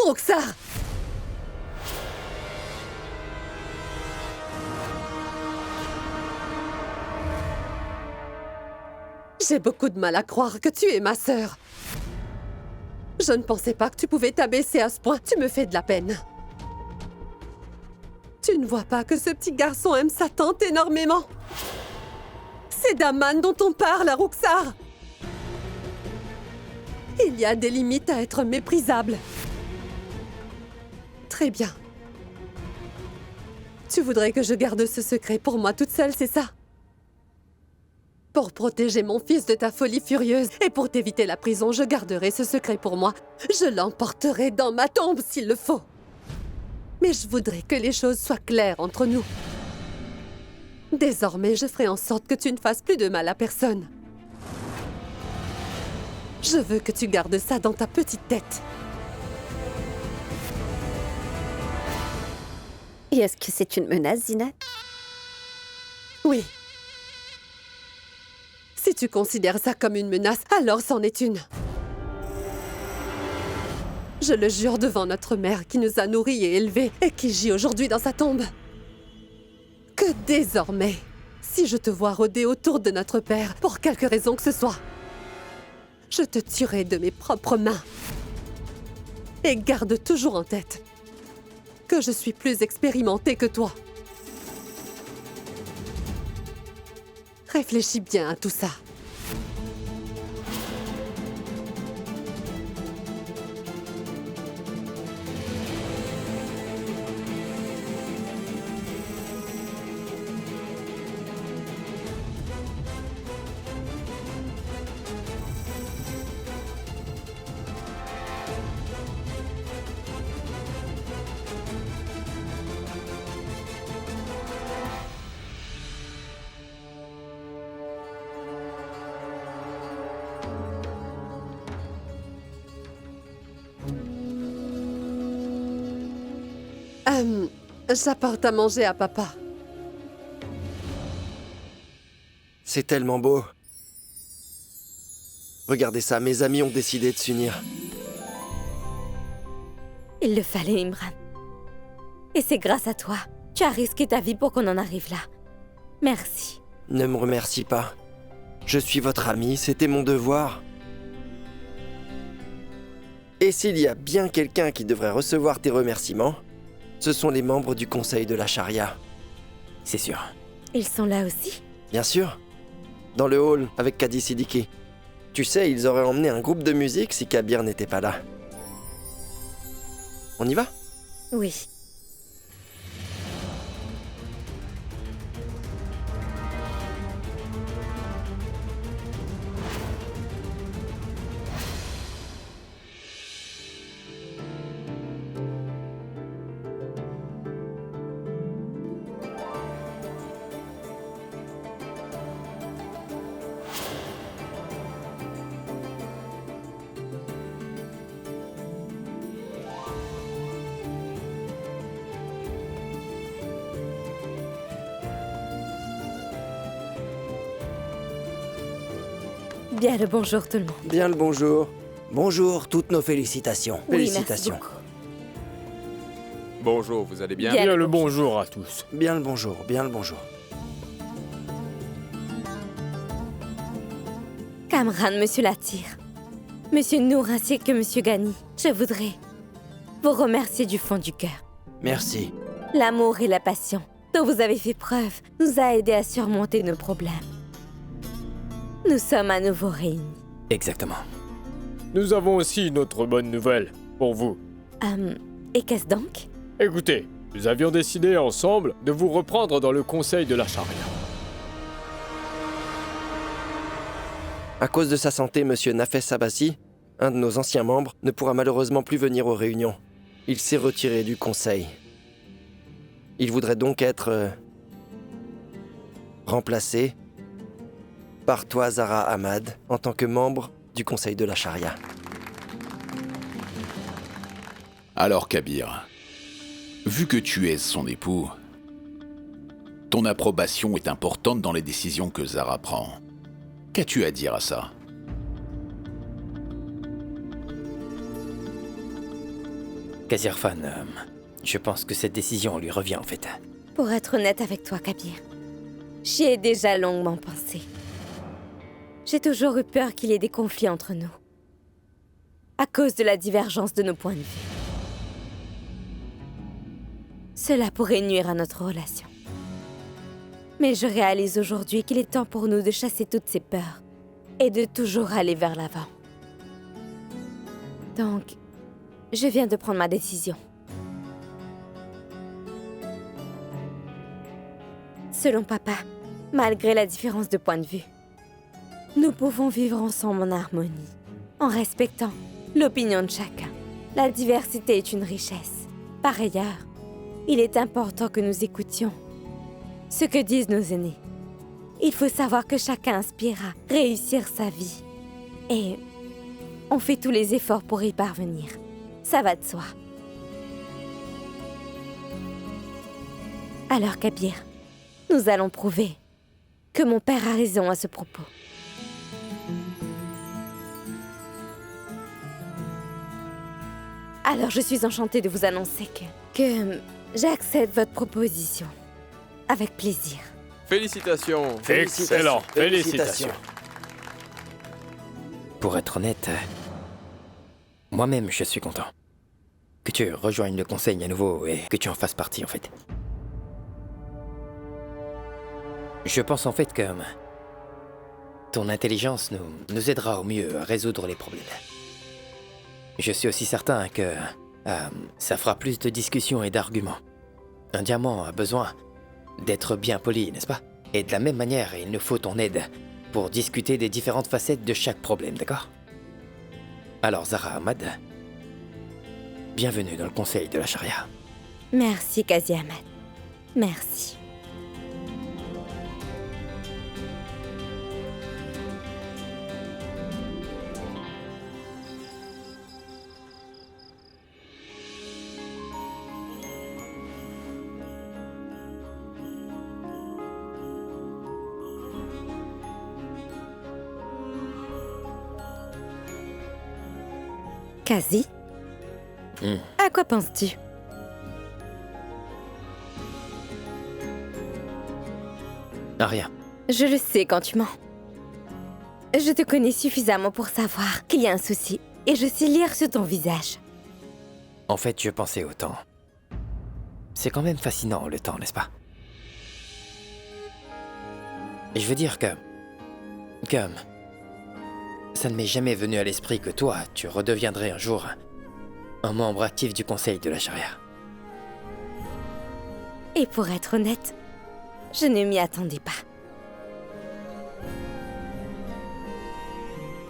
Roxar! J'ai beaucoup de mal à croire que tu es ma sœur. Je ne pensais pas que tu pouvais t'abaisser à ce point. Tu me fais de la peine. Tu ne vois pas que ce petit garçon aime sa tante énormément? C'est d'Aman dont on parle à Roxar. Il y a des limites à être méprisable. Très bien. Tu voudrais que je garde ce secret pour moi toute seule, c'est ça? Pour protéger mon fils de ta folie furieuse et pour t'éviter la prison, je garderai ce secret pour moi. Je l'emporterai dans ma tombe s'il le faut. Mais je voudrais que les choses soient claires entre nous. Désormais, je ferai en sorte que tu ne fasses plus de mal à personne. Je veux que tu gardes ça dans ta petite tête. Et est-ce que c'est une menace, Zinat? Oui. Si tu considères ça comme une menace, alors c'en est une. Je le jure devant notre mère qui nous a nourris et élevés et qui gît aujourd'hui dans sa tombe. Que désormais, si je te vois rôder autour de notre père, pour quelque raison que ce soit, je te tuerai de mes propres mains. Et garde toujours en tête que je suis plus expérimentée que toi. Réfléchis bien à tout ça. J'apporte à manger à papa. C'est tellement beau. Regardez ça, mes amis ont décidé de s'unir. Il le fallait, Imran. Et c'est grâce à toi. Tu as risqué ta vie pour qu'on en arrive là. Merci. Ne me remercie pas. Je suis votre ami, c'était mon devoir. Et s'il y a bien quelqu'un qui devrait recevoir tes remerciements, ce sont les membres du conseil de la charia. C'est sûr. Ils sont là aussi? Bien sûr. Dans le hall, avec Kadi Siddiqui. Tu sais, ils auraient emmené un groupe de musique si Kabir n'était pas là. On y va? Oui. Bien le bonjour tout le monde. Bien le bonjour. Bonjour, toutes nos félicitations. Oui, Félicitations. merci beaucoup. Bonjour, vous allez bien? Bien. Bien le bonjour à tous. Bien le bonjour, bien le bonjour. Kamran, Monsieur Latir, Monsieur Nour ainsi que Monsieur Ghani, je voudrais vous remercier du fond du cœur. Merci. L'amour et la passion dont vous avez fait preuve nous a aidés à surmonter nos problèmes. Nous sommes à nouveau réunis. Exactement. Nous avons aussi une autre bonne nouvelle pour vous. Et qu'est-ce donc? Écoutez, nous avions décidé ensemble de vous reprendre dans le conseil de la charia. À cause de sa santé, Monsieur Nafes Abbasi, un de nos anciens membres, ne pourra malheureusement plus venir aux réunions. Il s'est retiré du conseil. Il voudrait donc être remplacé par toi, Zara Ahmad, en tant que membre du conseil de la charia. Alors, Kabir, vu que tu es son époux, ton approbation est importante dans les décisions que Zara prend. Qu'as-tu à dire à ça? Kazirfan, je pense que cette décision lui revient en fait. Pour être honnête avec toi, Kabir, j'y ai déjà longuement pensé. J'ai toujours eu peur qu'il y ait des conflits entre nous, à cause de la divergence de nos points de vue. Cela pourrait nuire à notre relation. Mais je réalise aujourd'hui qu'il est temps pour nous de chasser toutes ces peurs et de toujours aller vers l'avant. Donc, je viens de prendre ma décision. Selon papa, malgré la différence de point de vue, nous pouvons vivre ensemble en harmonie, en respectant l'opinion de chacun. La diversité est une richesse. Par ailleurs, il est important que nous écoutions ce que disent nos aînés. Il faut savoir que chacun aspire à réussir sa vie. Et on fait tous les efforts pour y parvenir. Ça va de soi. Alors, Kabir, nous allons prouver que mon père a raison à ce propos. Alors, je suis enchantée de vous annoncer que j'accepte votre proposition. Avec plaisir. Félicitations. Félicitations. Excellent. Félicitations. Pour être honnête, moi-même je suis content. Que tu rejoignes le conseil à nouveau et que tu en fasses partie en fait. Je pense en fait que ton intelligence nous aidera au mieux à résoudre les problèmes. Je suis aussi certain que ça fera plus de discussions et d'arguments. Un diamant a besoin d'être bien poli, n'est-ce pas? Et de la même manière, il nous faut ton aide pour discuter des différentes facettes de chaque problème, d'accord? Alors Zara Ahmad, bienvenue dans le conseil de la charia. Merci, Qazi Ahmad. Merci. Qazi, à quoi penses-tu? Ah, rien. Je le sais quand tu mens. Je te connais suffisamment pour savoir qu'il y a un souci, et je sais lire sur ton visage. En fait, je pensais au temps. C'est quand même fascinant, le temps, n'est-ce pas? Et je veux dire que ça ne m'est jamais venu à l'esprit que toi, tu redeviendrais un jour un membre actif du conseil de la charia. Et pour être honnête, je ne m'y attendais pas.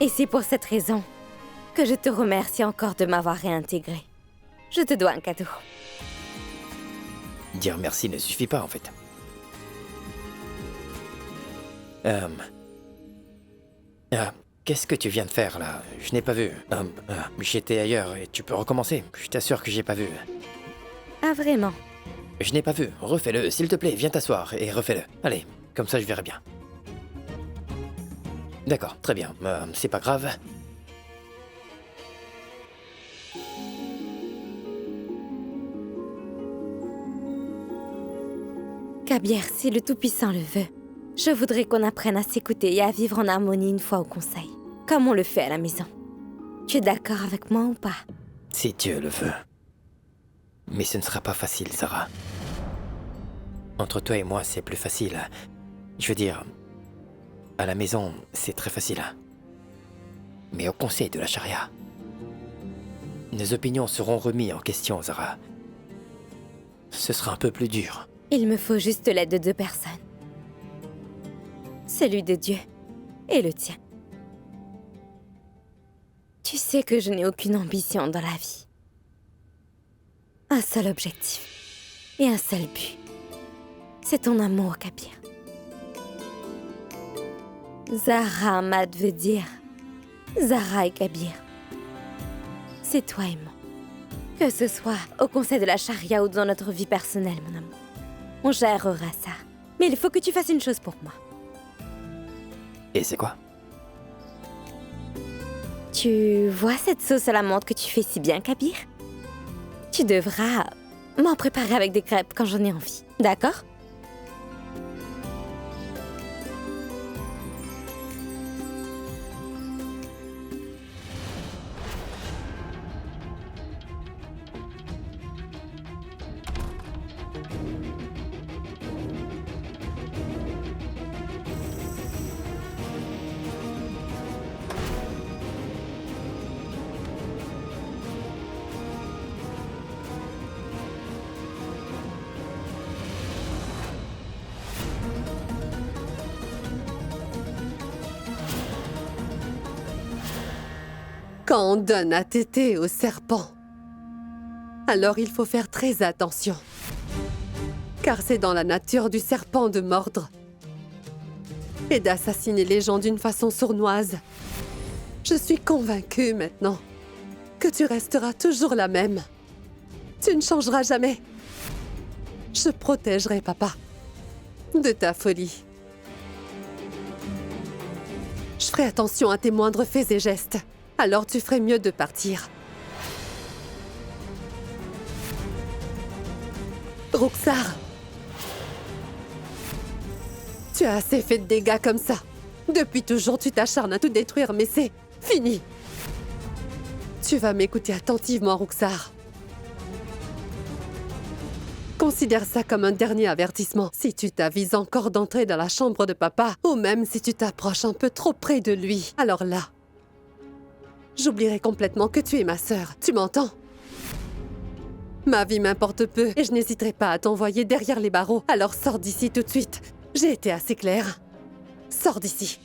Et c'est pour cette raison que je te remercie encore de m'avoir réintégré. Je te dois un cadeau. Dire merci ne suffit pas, en fait. Qu'est-ce que tu viens de faire, là? Je n'ai pas vu. J'étais ailleurs et tu peux recommencer. Je t'assure que j'ai pas vu. Ah, vraiment? Je n'ai pas vu. Refais-le, s'il te plaît. Viens t'asseoir et refais-le. Allez, comme ça je verrai bien. D'accord, très bien. C'est pas grave. Kabir, si le Tout-Puissant le veut, je voudrais qu'on apprenne à s'écouter et à vivre en harmonie une fois au conseil, comme on le fait à la maison. Tu es d'accord avec moi ou pas? Si Dieu le veut. Mais ce ne sera pas facile, Sarah. Entre toi et moi, c'est plus facile. Je veux dire, à la maison, c'est très facile. Mais au conseil de la charia, nos opinions seront remises en question, Zara. Ce sera un peu plus dur. Il me faut juste l'aide de 2 personnes. Celui de Dieu et le tien. Tu sais que je n'ai aucune ambition dans la vie. Un seul objectif et un seul but. C'est ton amour, Kabir. Zara Ahmad veut dire Zara et Kabir. C'est toi et moi. Que ce soit au conseil de la charia ou dans notre vie personnelle, mon amour. On gérera ça. Mais il faut que tu fasses une chose pour moi. Et c'est quoi? Tu vois cette sauce à la menthe que tu fais si bien, Kabir? Tu devras m'en préparer avec des crêpes quand j'en ai envie, d'accord? Quand on donne à téter au serpent, alors il faut faire très attention. Car c'est dans la nature du serpent de mordre et d'assassiner les gens d'une façon sournoise. Je suis convaincue maintenant que tu resteras toujours la même. Tu ne changeras jamais. Je protégerai papa de ta folie. Je ferai attention à tes moindres faits et gestes. Alors tu ferais mieux de partir. Roxar, tu as assez fait de dégâts comme ça. Depuis toujours, tu t'acharnes à tout détruire, mais c'est fini. Tu vas m'écouter attentivement, Roxar. Considère ça comme un dernier avertissement. Si tu t'avises encore d'entrer dans la chambre de papa, ou même si tu t'approches un peu trop près de lui, alors là, j'oublierai complètement que tu es ma sœur. Tu m'entends? Ma vie m'importe peu et je n'hésiterai pas à t'envoyer derrière les barreaux. Alors sors d'ici tout de suite. J'ai été assez claire. Sors d'ici.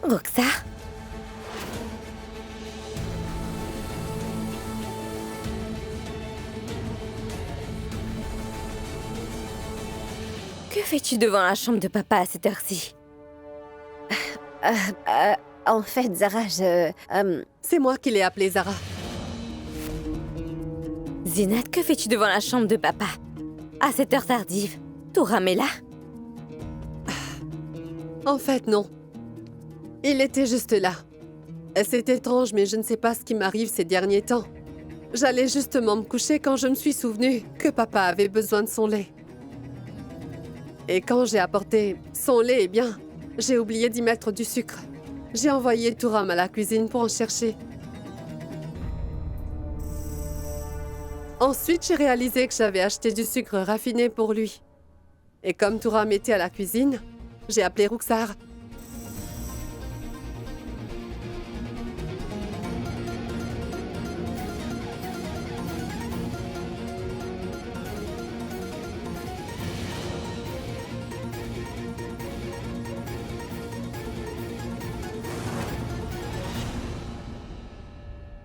Roxar? Que fais-tu devant la chambre de papa à cette heure-ci? En fait, Zara, C'est moi qui l'ai appelé Zara. Zinat, que fais-tu devant la chambre de papa à cette heure tardive? Touram est là? En fait, non. Il était juste là. C'est étrange, mais je ne sais pas ce qui m'arrive ces derniers temps. J'allais justement me coucher quand je me suis souvenu que papa avait besoin de son lait. Et quand j'ai apporté son lait, eh bien, j'ai oublié d'y mettre du sucre. J'ai envoyé Touram à la cuisine pour en chercher. Ensuite, j'ai réalisé que j'avais acheté du sucre raffiné pour lui. Et comme Touram était à la cuisine, j'ai appelé Roxar.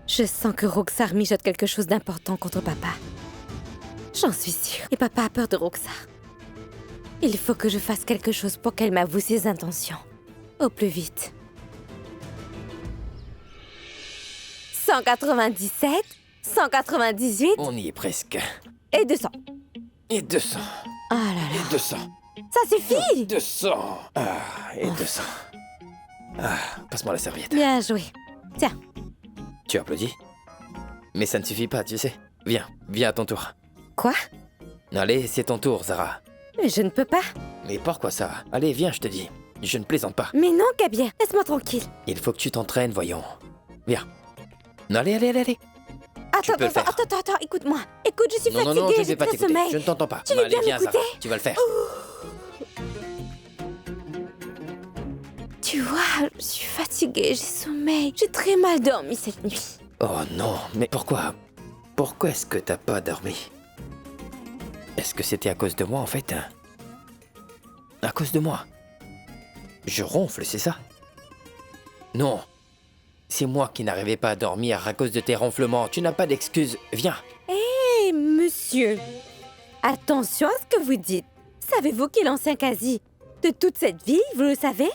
Je sens que Roxar mijote quelque chose d'important contre papa. J'en suis sûre. Et papa a peur de Roxar. Il faut que je fasse quelque chose pour qu'elle m'avoue ses intentions. Au plus vite. 197, 198 On y est presque. et 200. Et 200. Oh là là, Et 200. ça suffit! 200. Ah, et 200. Ah, passe-moi la serviette. Bien joué. Tiens, Tu applaudis? Mais ça ne suffit pas, tu sais. Viens, viens à ton tour. quoi? Allez, c'est ton tour, Zara. Mais je ne peux pas. Mais pourquoi ça? Allez, viens, je te dis. Je ne plaisante pas. Mais non, Kabir, laisse-moi tranquille. Il faut que tu t'entraînes, voyons. Viens. Allez, allez, allez, allez. Attends, peux le faire. attends, écoute-moi. Écoute, je suis Non, non, fatiguée, non, je ne j'ai vais pas très t'écouter. sommeil. Je ne t'entends pas. Tu veux Allez, bien viens, Zara. m'écouter? Tu vas le faire. Tu vois, je suis fatiguée, j'ai sommeil. J'ai très mal dormi cette nuit. Oh non, mais pourquoi? Pourquoi est-ce que t'as pas dormi? Est-ce que c'était à cause de moi, en fait? À cause de moi? Je ronfle, c'est ça? Non. C'est moi qui n'arrivais pas à dormir à cause de tes ronflements. Tu n'as pas d'excuse. Viens. Hé, monsieur. Attention à ce que vous dites. Savez-vous qui est l'ancien quasi de toute cette ville, vous le savez?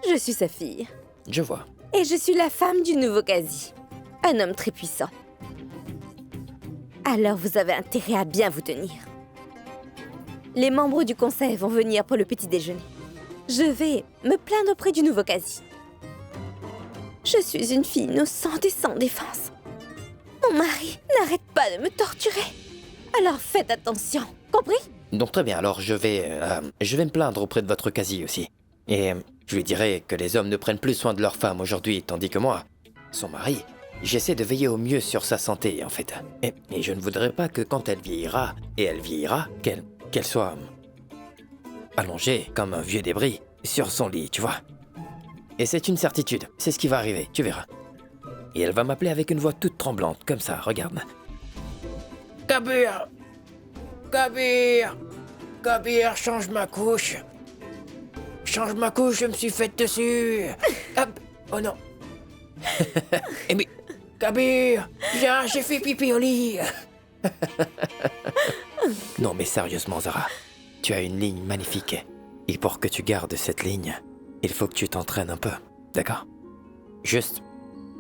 Je suis sa fille. Je vois. Et je suis la femme du nouveau quasi. Un homme très puissant. Alors vous avez intérêt à bien vous tenir. Les membres du conseil vont venir pour le petit déjeuner. Je vais me plaindre auprès du nouveau quasi. Je suis une fille innocente et sans défense. Mon mari n'arrête pas de me torturer. Alors faites attention, compris? Donc très bien, alors je vais me plaindre auprès de votre quasi aussi. Et je lui dirai que les hommes ne prennent plus soin de leur femme aujourd'hui, tandis que moi, son mari, j'essaie de veiller au mieux sur sa santé, en fait. Et je ne voudrais pas que quand elle vieillira, qu'elle soit allongée comme un vieux débris sur son lit, tu vois. Et c'est une certitude, c'est ce qui va arriver, tu verras. Et elle va m'appeler avec une voix toute tremblante, comme ça, regarde. Kabir! Kabir! Kabir, change ma couche! Change ma couche, je me suis faite dessus! Hop! Oh non! Eh mais... Kabir! Viens, j'ai fait pipi au lit! Non mais sérieusement, Zara, tu as une ligne magnifique. Et pour que tu gardes cette ligne, il faut que tu t'entraînes un peu, d'accord? Juste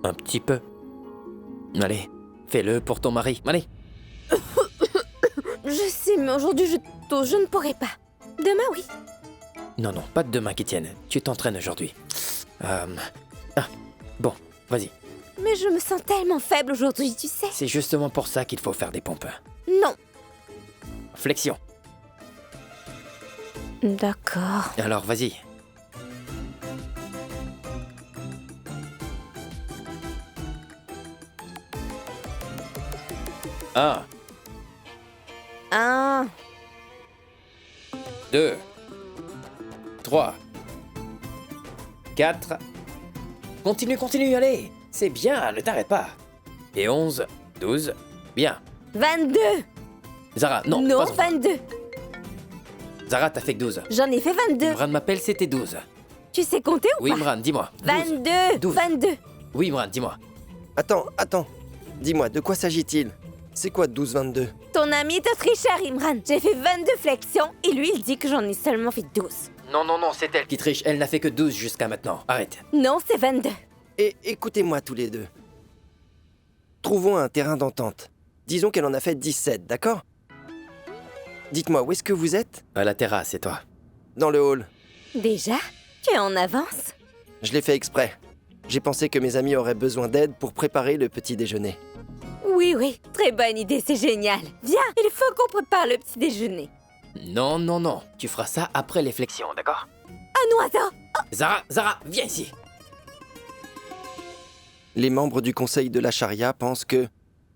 un petit peu. Allez, fais-le pour ton mari, allez! Je sais, mais aujourd'hui je ne pourrai pas. Demain, oui. Non, non, pas de deux mains qui tiennent. Tu t'entraînes aujourd'hui. Bon, vas-y. Mais je me sens tellement faible aujourd'hui, tu sais. C'est justement pour ça qu'il faut faire des pompes. Non. Flexion. D'accord. Alors, vas-y. Un, 1, 2, 3, 4. Continue, allez. C'est bien, ne t'arrête pas. Et 11, 12, bien. 22. Zara, non, Non, pas encore. 22. Zara, t'as fait que 12. J'en ai fait 22. Imran m'appelle, c'était 12. Tu sais compter ou Oui, pas? Imran, dis-moi. 22. 12. 22. Oui, Imran, dis-moi. Attends. Dis-moi, de quoi s'agit-il? C'est quoi 12-22? Ton ami est un tricheur, Imran. J'ai fait 22 flexions et lui, il dit que j'en ai seulement fait 12. Non, c'est elle qui triche. Elle n'a fait que 12 jusqu'à maintenant. Arrête. Non, c'est 22. Et écoutez-moi tous les deux. Trouvons un terrain d'entente. Disons qu'elle en a fait 17, d'accord? Dites-moi, où est-ce que vous êtes? À la terrasse, et toi? Dans le hall. Déjà? Tu es en avance? Je l'ai fait exprès. J'ai pensé que mes amis auraient besoin d'aide pour préparer le petit déjeuner. Oui, très bonne idée, c'est génial. Viens, il faut qu'on prépare le petit déjeuner. Non. Tu feras ça après les flexions, d'accord? Un oiseau! Zara, viens ici. Les membres du conseil de la charia pensent que,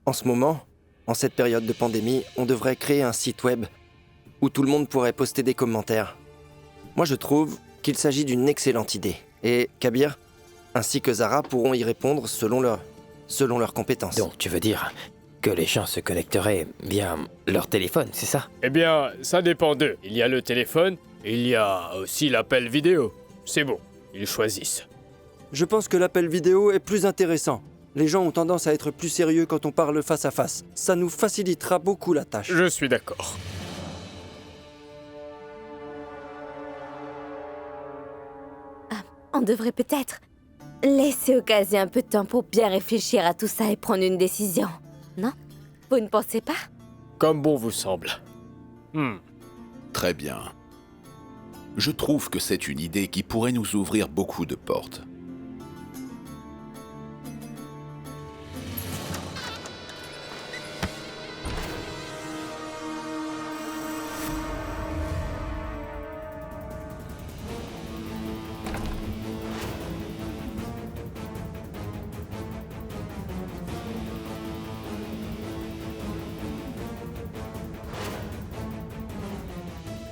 en ce moment, en cette période de pandémie, on devrait créer un site web où tout le monde pourrait poster des commentaires. Moi, je trouve qu'il s'agit d'une excellente idée. Et Kabir, ainsi que Zara, pourront y répondre selon leurs compétences. Donc, tu veux dire que les gens se connecteraient via leur téléphone, c'est ça? Eh bien, ça dépend d'eux. Il y a le téléphone, et il y a aussi l'appel vidéo. C'est bon, ils choisissent. Je pense que l'appel vidéo est plus intéressant. Les gens ont tendance à être plus sérieux quand on parle face à face. Ça nous facilitera beaucoup la tâche. Je suis d'accord. On devrait peut-être laisser Occasion un peu de temps pour bien réfléchir à tout ça et prendre une décision. Non? Vous ne pensez pas? Comme bon vous semble. Très bien. Je trouve que c'est une idée qui pourrait nous ouvrir beaucoup de portes.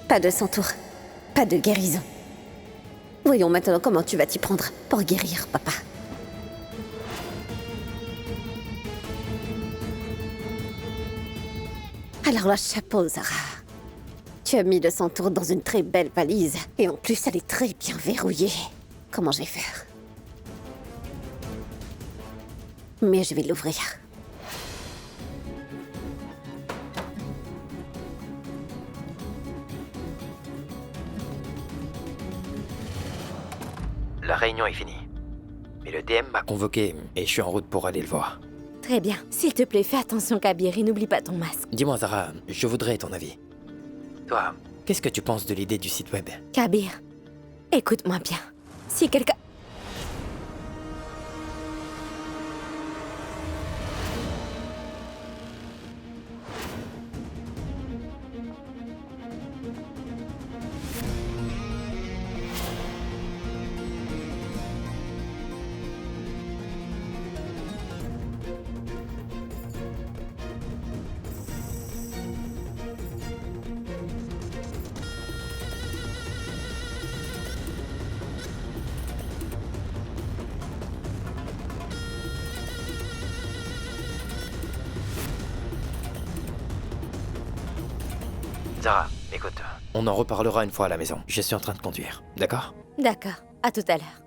Pas de centaure, pas de guérison. Voyons maintenant comment tu vas t'y prendre pour guérir, papa. Alors là, chapeau, Zara. Tu as mis le centaure dans une très belle valise. Et en plus, elle est très bien verrouillée. Comment je vais faire? Mais je vais l'ouvrir. la réunion est finie. Mais le DM m'a convoqué et je suis en route pour aller le voir. Très bien. S'il te plaît, fais attention, Kabir, et n'oublie pas ton masque. Dis-moi, Zara, je voudrais ton avis. Toi, qu'est-ce que tu penses de l'idée du site web? Kabir, écoute-moi bien. Si quelqu'un... Zara, écoute, on en reparlera une fois à la maison. Je suis en train de conduire, d'accord? D'accord, à tout à l'heure.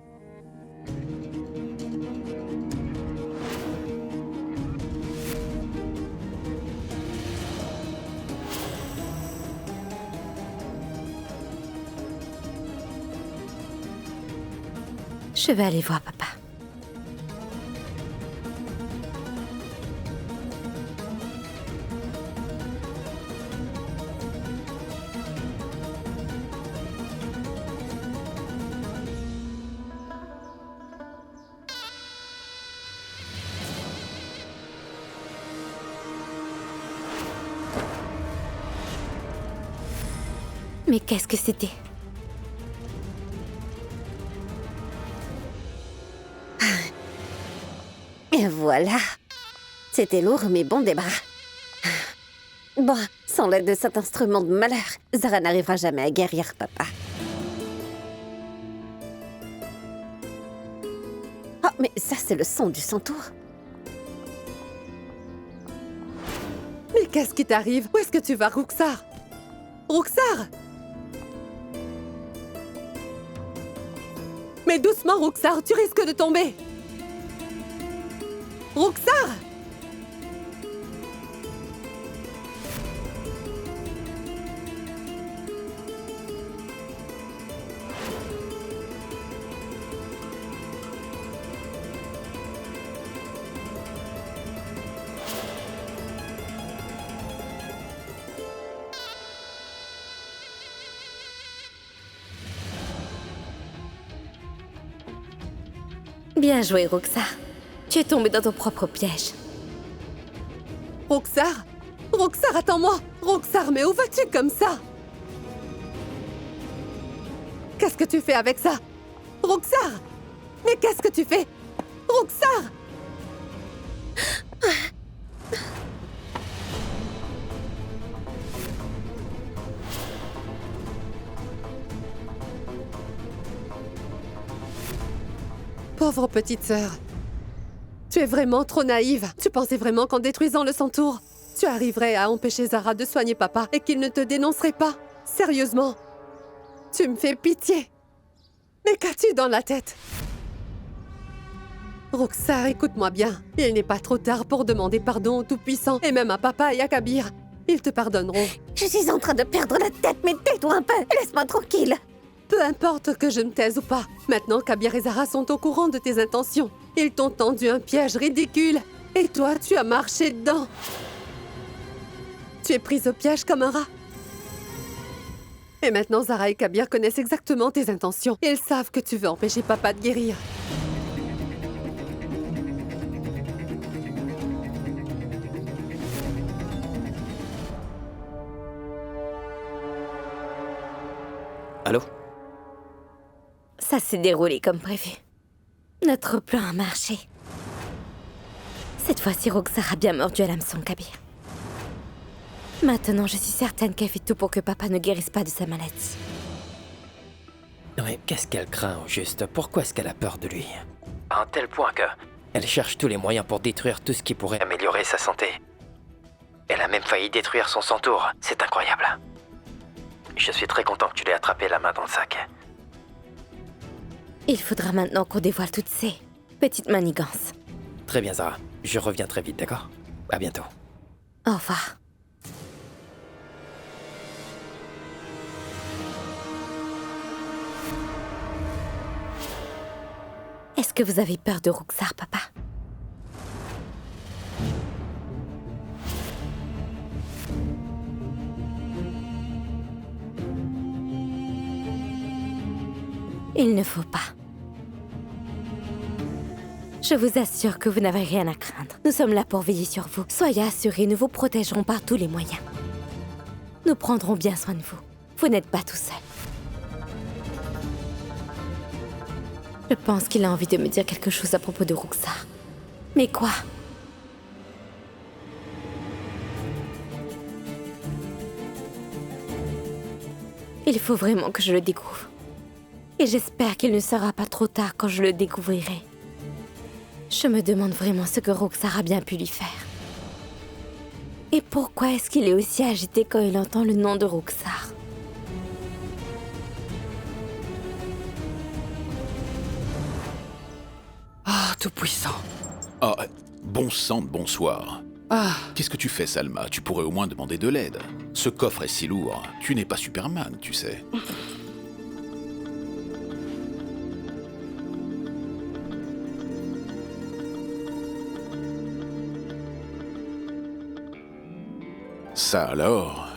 Je vais aller voir papa. Mais qu'est-ce que c'était? Et voilà. C'était lourd, mais bon débat. Bon, sans l'aide de cet instrument de malheur, Zara n'arrivera jamais à guérir papa. Oh, mais ça, c'est le son du centaure. Mais qu'est-ce qui t'arrive? Où est-ce que tu vas, Roxar? Roxar! Mais doucement, Roxar, tu risques de tomber! Roxar! Bien joué, Roxar. Tu es tombé dans ton propre piège. Roxar? Roxar, attends-moi! Roxar, mais où vas-tu comme ça? Qu'est-ce que tu fais avec ça? Roxar! Mais qu'est-ce que tu fais? Roxar! Pauvre petite sœur. Tu es vraiment trop naïve. Tu pensais vraiment qu'en détruisant le centaure, tu arriverais à empêcher Zara de soigner papa et qu'il ne te dénoncerait pas? Sérieusement? Tu me fais pitié. Mais qu'as-tu dans la tête? Roxar, écoute-moi bien. Il n'est pas trop tard pour demander pardon au Tout-Puissant et même à papa et à Kabir. Ils te pardonneront. Je suis en train de perdre la tête, mais tais-toi un peu. Laisse-moi tranquille. Peu importe que je me taise ou pas. Maintenant, Kabir et Zara sont au courant de tes intentions. Ils t'ont tendu un piège ridicule. Et toi, tu as marché dedans. Tu es prise au piège comme un rat. Et maintenant, Zara et Kabir connaissent exactement tes intentions. Ils savent que tu veux empêcher papa de guérir. Allô? Ça s'est déroulé comme prévu. Notre plan a marché. Cette fois-ci, Roxar a bien mordu à l'hameçon, Kabir. Maintenant, je suis certaine qu'elle fait tout pour que papa ne guérisse pas de sa maladie. Non mais qu'est-ce qu'elle craint au juste? Pourquoi est-ce qu'elle a peur de lui? À un tel point que elle cherche tous les moyens pour détruire tout ce qui pourrait améliorer sa santé. Elle a même failli détruire son centaure. C'est incroyable. Je suis très content que tu l'aies attrapé la main dans le sac. Il faudra maintenant qu'on dévoile toutes ces petites manigances. Très bien, Zara. Je reviens très vite, d'accord? À bientôt. Au revoir. que vous avez peur de Roxar, papa. Il ne faut pas. Je vous assure que vous n'avez rien à craindre. Nous sommes là pour veiller sur vous. Soyez assurés, nous vous protégerons par tous les moyens. Nous prendrons bien soin de vous. Vous n'êtes pas tout seul. Je pense qu'il a envie de me dire quelque chose à propos de Roxar. Mais quoi? Il faut vraiment que je le découvre. Et j'espère qu'il ne sera pas trop tard quand je le découvrirai. Je me demande vraiment ce que Roxar a bien pu lui faire. Et pourquoi est-ce qu'il est aussi agité quand il entend le nom de Roxar? Ah, tout-puissant. Ah, bon sang de bonsoir. Ah, Qu'est-ce que tu fais, Salma? Tu pourrais au moins demander de l'aide. Ce coffre est si lourd. Tu n'es pas Superman, tu sais. Ça alors?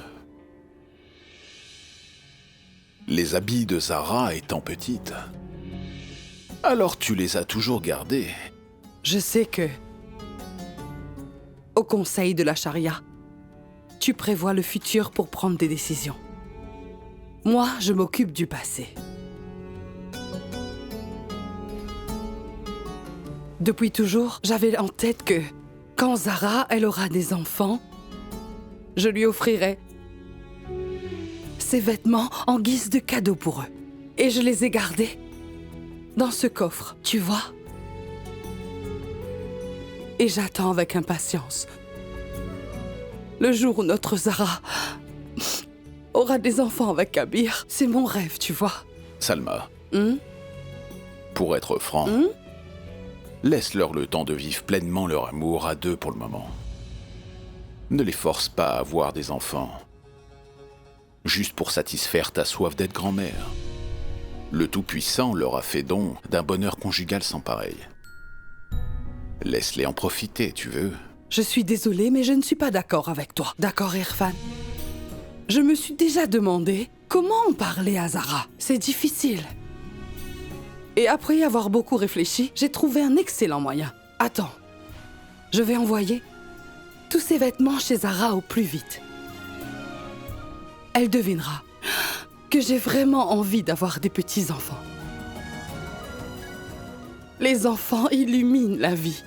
Les habits de Zara étant petites. Alors tu les as toujours gardés. je sais que... Au conseil de la charia, tu prévois le futur pour prendre des décisions. Moi, je m'occupe du passé. Depuis toujours, j'avais en tête que quand Zara, elle aura des enfants, je lui offrirai ces vêtements en guise de cadeau pour eux. Et je les ai gardés dans ce coffre, tu vois. Et j'attends avec impatience le jour où notre Zara aura des enfants avec Kabir. C'est mon rêve, tu vois. Salma, Hmm? pour être franc, laisse-leur le temps de vivre pleinement leur amour à deux pour le moment. Ne les force pas à avoir des enfants, juste pour satisfaire ta soif d'être grand-mère. Le Tout-Puissant leur a fait don d'un bonheur conjugal sans pareil. Laisse-les en profiter, tu veux. Je suis désolée, mais je ne suis pas d'accord avec toi. D'accord, Irfan? Je me suis déjà demandé comment en parler à Zara. C'est difficile. Et après y avoir beaucoup réfléchi, j'ai trouvé un excellent moyen. Attends, je vais envoyer tous ces vêtements chez Zara au plus vite. Elle devinera que j'ai vraiment envie d'avoir des petits-enfants. Les enfants illuminent la vie.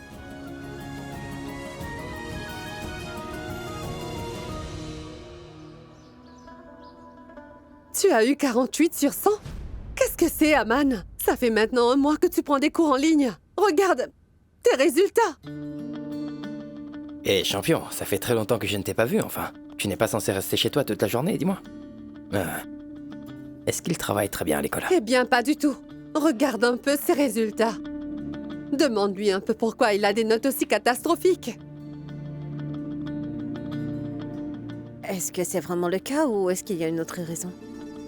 Tu as eu 48 sur 100? Qu'est-ce que c'est, Aman? Ça fait maintenant 1 mois que tu prends des cours en ligne. Regarde tes résultats. Et champion, ça fait très longtemps que je ne t'ai pas vu, enfin. Tu n'es pas censé rester chez toi toute la journée, dis-moi. Est-ce qu'il travaille très bien à l'école? Eh bien, pas du tout. Regarde un peu ses résultats. Demande-lui un peu pourquoi il a des notes aussi catastrophiques. Est-ce que c'est vraiment le cas ou est-ce qu'il y a une autre raison?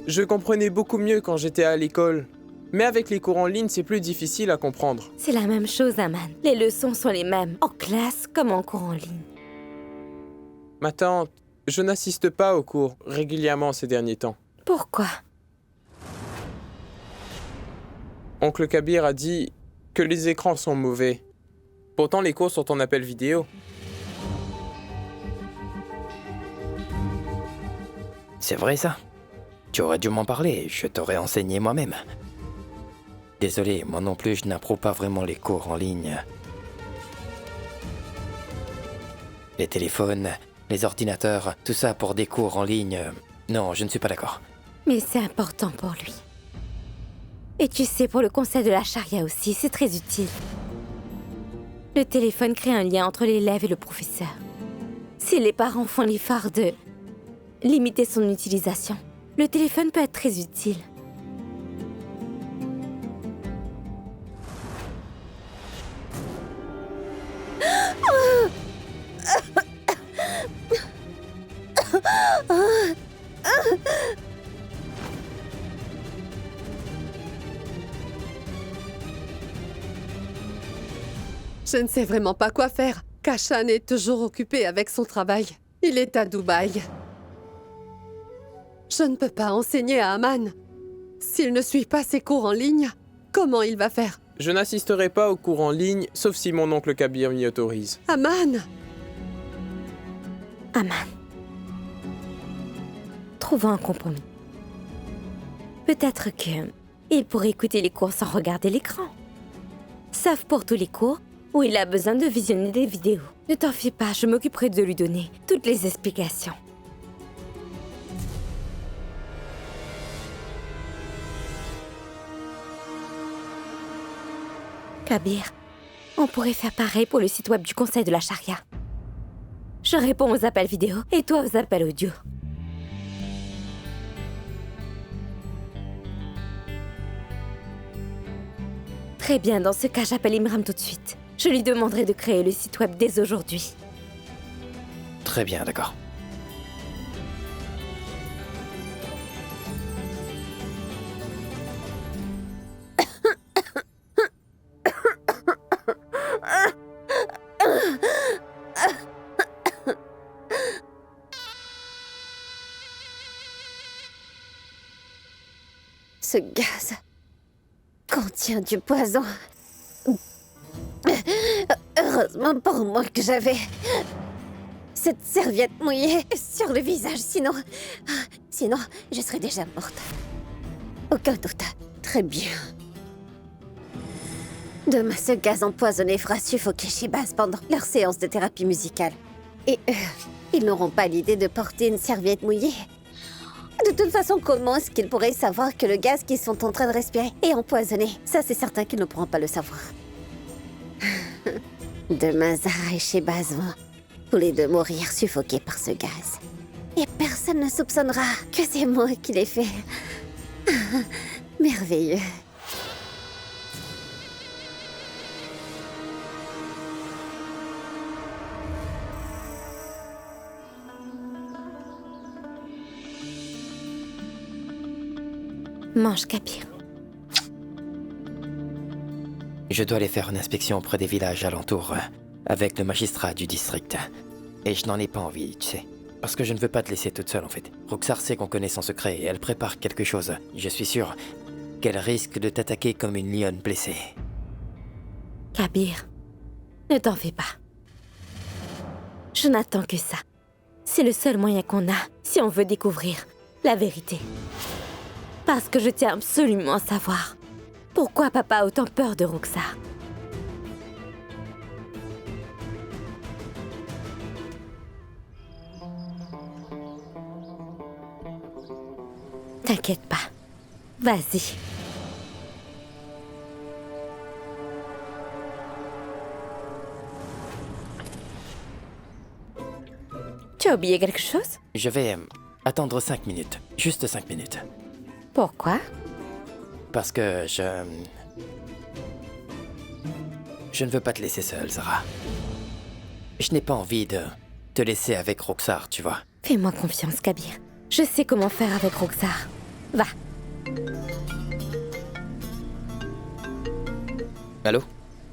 Je comprenais beaucoup mieux quand j'étais à l'école. Mais avec les cours en ligne, c'est plus difficile à comprendre. C'est la même chose, Aman. Les leçons sont les mêmes, en classe comme en cours en ligne. Ma tante, je n'assiste pas aux cours régulièrement ces derniers temps. Pourquoi? Oncle Kabir a dit que les écrans sont mauvais. Pourtant, les cours sont en appel vidéo. C'est vrai ça? Tu aurais dû m'en parler, je t'aurais enseigné moi-même. Désolé, moi non plus, je n'approuve pas vraiment les cours en ligne. Les téléphones, les ordinateurs, tout ça pour des cours en ligne. Non, je ne suis pas d'accord. Mais c'est important pour lui. Et tu sais, pour le conseil de la charia aussi, c'est très utile. Le téléphone crée un lien entre l'élève et le professeur. Si les parents font l'effort de limiter son utilisation, le téléphone peut être très utile. Je ne sais vraiment pas quoi faire. Kashan est toujours occupé avec son travail. Il est à Dubaï. Je ne peux pas enseigner à Aman. S'il ne suit pas ses cours en ligne, comment il va faire? Je n'assisterai pas aux cours en ligne, sauf si mon oncle Kabir m'y autorise. Aman! Aman. Trouvons un compromis. Peut-être que il pourrait écouter les cours sans regarder l'écran. Sauf pour tous les cours où il a besoin de visionner des vidéos. Ne t'en fie pas, je m'occuperai de lui donner toutes les explications. Kabir, on pourrait faire pareil pour le site web du Conseil de la Charia. Je réponds aux appels vidéo et toi aux appels audio. Très bien, dans ce cas, j'appelle Imram tout de suite. Je lui demanderai de créer le site web dès aujourd'hui. Très bien, d'accord. Ce gaz contient du poison. Heureusement pour moi que j'avais cette serviette mouillée sur le visage, sinon je serais déjà morte. Aucun doute. Très bien. Demain, ce gaz empoisonné fera suffoquer Shebaz pendant leur séance de thérapie musicale. Et ils n'auront pas l'idée de porter une serviette mouillée. De toute façon, comment est-ce qu'ils pourraient savoir que le gaz qu'ils sont en train de respirer est empoisonné? Ça, c'est certain qu'ils ne pourront pas le savoir. Demain, Zara et Shebaz vont tous les deux mourir suffoqués par ce gaz. Et personne ne soupçonnera que c'est moi qui l'ai fait. Merveilleux. Mange, Kabir. Je dois aller faire une inspection auprès des villages alentours, avec le magistrat du district. Et je n'en ai pas envie, tu sais. Parce que je ne veux pas te laisser toute seule, en fait. Roxar sait qu'on connaît son secret et elle prépare quelque chose. Je suis sûr qu'elle risque de t'attaquer comme une lionne blessée. Kabir, ne t'en fais pas. Je n'attends que ça. C'est le seul moyen qu'on a si on veut découvrir la vérité. Parce que je tiens absolument à savoir pourquoi papa a autant peur de Roxar. T'inquiète pas. Vas-y. Tu as oublié quelque chose? Je vais attendre 5 minutes. Juste 5 minutes. Pourquoi? Parce que je ne veux pas te laisser seule, Zara. Je n'ai pas envie de te laisser avec Roxar, tu vois. Fais-moi confiance, Kabir. Je sais comment faire avec Roxar. Va. Allô?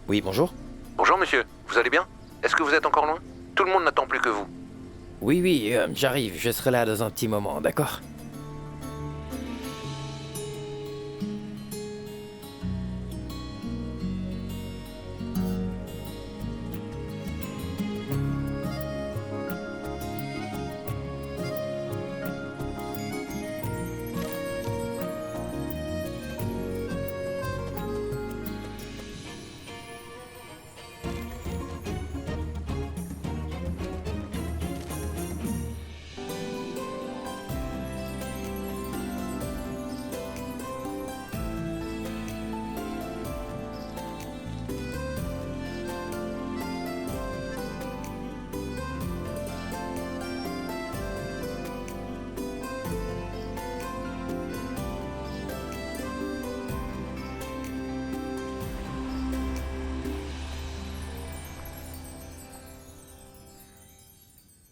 Oui, bonjour? Bonjour monsieur, vous allez bien? Est-ce que vous êtes encore loin? Tout le monde n'attend plus que vous. Oui, j'arrive. Je serai là dans un petit moment, d'accord?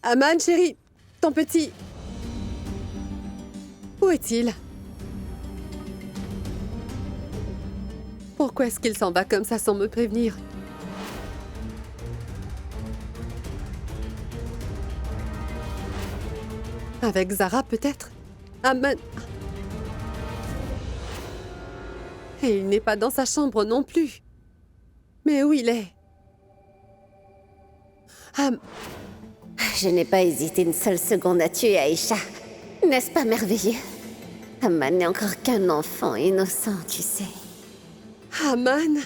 Aman, chérie, ton petit... Où est-il? Pourquoi est-ce qu'il s'en va comme ça sans me prévenir? Avec Zara, peut-être? Aman... Et il n'est pas dans sa chambre non plus. Mais où il est? Je n'ai pas hésité une seule seconde à tuer Aïcha. N'est-ce pas merveilleux? Aman n'est encore qu'un enfant innocent, tu sais. Aman?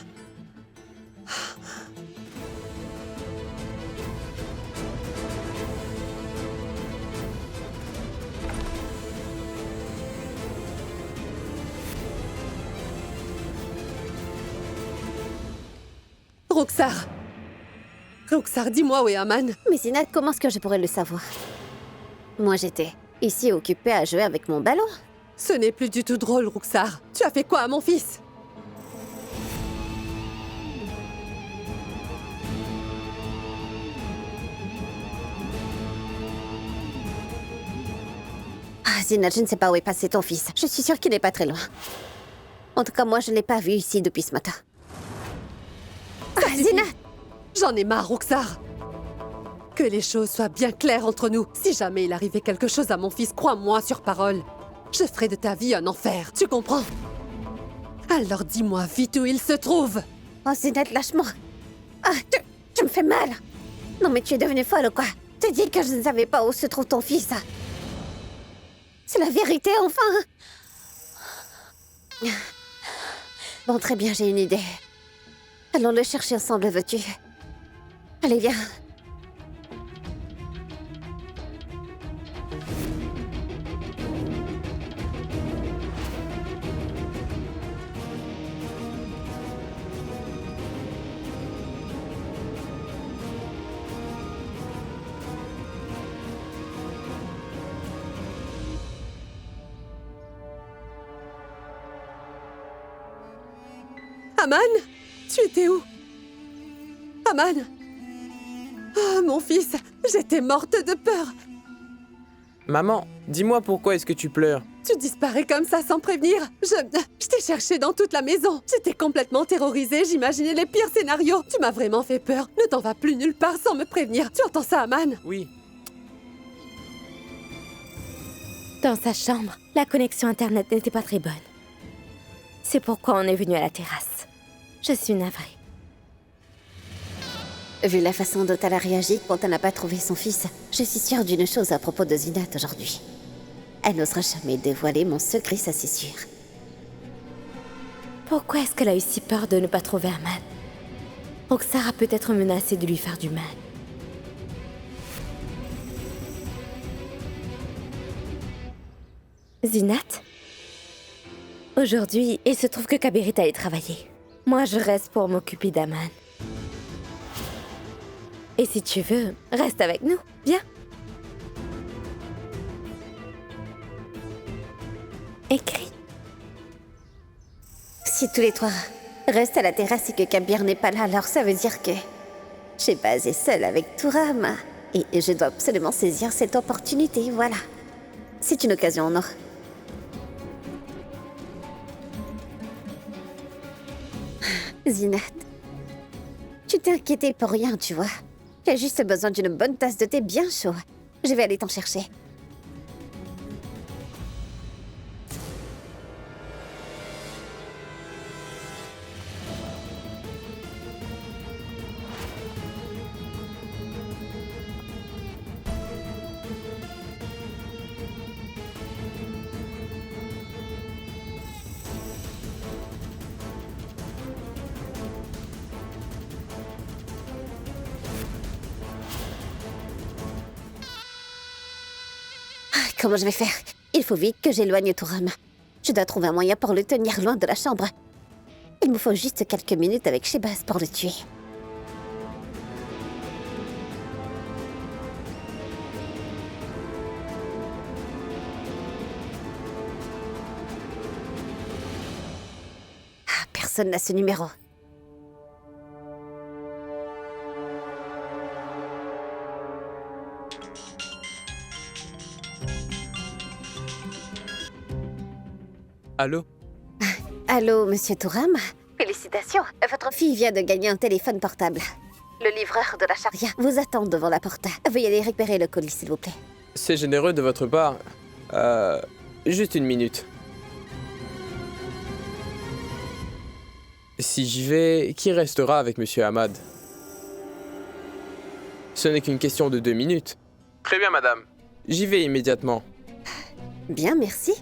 Roxar! Roxar, dis-moi où est Aman? Mais Zinat, comment est-ce que je pourrais le savoir? Moi, j'étais ici occupée à jouer avec mon ballon. Ce n'est plus du tout drôle, Roxar. Tu as fait quoi à mon fils? Ah, Zinat, je ne sais pas où est passé ton fils. Je suis sûre qu'il n'est pas très loin. En tout cas, moi, je ne l'ai pas vu ici depuis ce matin. Ah, Zinat! J'en ai marre, Roxar. Que les choses soient bien claires entre nous. Si jamais il arrivait quelque chose à mon fils, crois-moi sur parole. Je ferai de ta vie un enfer, tu comprends? Alors dis-moi vite où il se trouve. Oh, Zinat, lâche-moi. Ah, tu me fais mal. Non, mais tu es devenue folle ou quoi? Tu dis que je ne savais pas où se trouve ton fils. C'est la vérité, enfin. Bon, très bien, j'ai une idée. Allons le chercher ensemble, veux-tu? Allez, viens. Aman? Tu étais où? Aman? Oh, mon fils, j'étais morte de peur. Maman, dis-moi pourquoi est-ce que tu pleures? Tu disparais comme ça sans prévenir. Je t'ai cherché dans toute la maison. J'étais complètement terrorisée, j'imaginais les pires scénarios. Tu m'as vraiment fait peur. Ne t'en vas plus nulle part sans me prévenir. Tu entends ça, Aman? Oui. Dans sa chambre, la connexion Internet n'était pas très bonne. C'est pourquoi on est venu à la terrasse. Je suis navrée. Vu la façon dont elle a réagi quand elle n'a pas trouvé son fils, je suis sûre d'une chose à propos de Zinat aujourd'hui. Elle n'osera jamais dévoiler mon secret, ça c'est sûr. Pourquoi est-ce qu'elle a eu si peur de ne pas trouver Aman? Roxar a peut-être menacé de lui faire du mal. Zinat? Aujourd'hui, il se trouve que Kabir est allé travailler. Moi, je reste pour m'occuper d'Aman. Et si tu veux, reste avec nous, viens. Écris. Si tous les trois restent à la terrasse et que Kabir n'est pas là, alors ça veut dire que Shehbaz est seule avec Touram. Et je dois absolument saisir cette opportunité, voilà. C'est une occasion en or. Zinat, tu t'es inquiétée pour rien, tu vois. Tu as juste besoin d'une bonne tasse de thé bien chaud. Je vais aller t'en chercher. Comment je vais faire? Il faut vite que j'éloigne Touram. Je dois trouver un moyen pour le tenir loin de la chambre. Il me faut juste quelques minutes avec Shehbaz pour le tuer. Ah, personne n'a ce numéro. Allô? Allô, monsieur Touram? Félicitations, votre fille vient de gagner un téléphone portable. Le livreur de la charia vous attend devant la porte. Veuillez aller récupérer le colis, s'il vous plaît. C'est généreux de votre part. Juste une minute. Si j'y vais, qui restera avec Monsieur Ahmad? Ce n'est qu'une question de 2 minutes. Très bien, madame. J'y vais immédiatement. Bien, merci.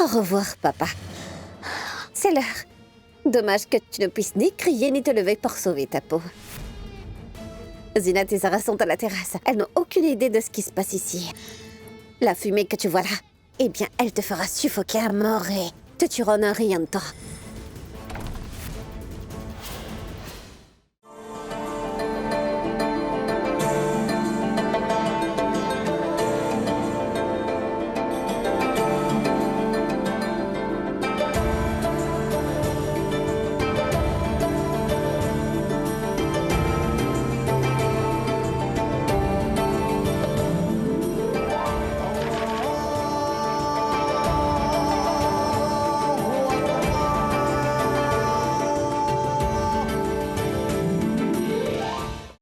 Au revoir, papa. C'est l'heure. Dommage que tu ne puisses ni crier ni te lever pour sauver ta peau. Zinat et Zara sont à la terrasse. Elles n'ont aucune idée de ce qui se passe ici. La fumée que tu vois là, eh bien, elle te fera suffoquer à mort et te tuera en un rien de temps.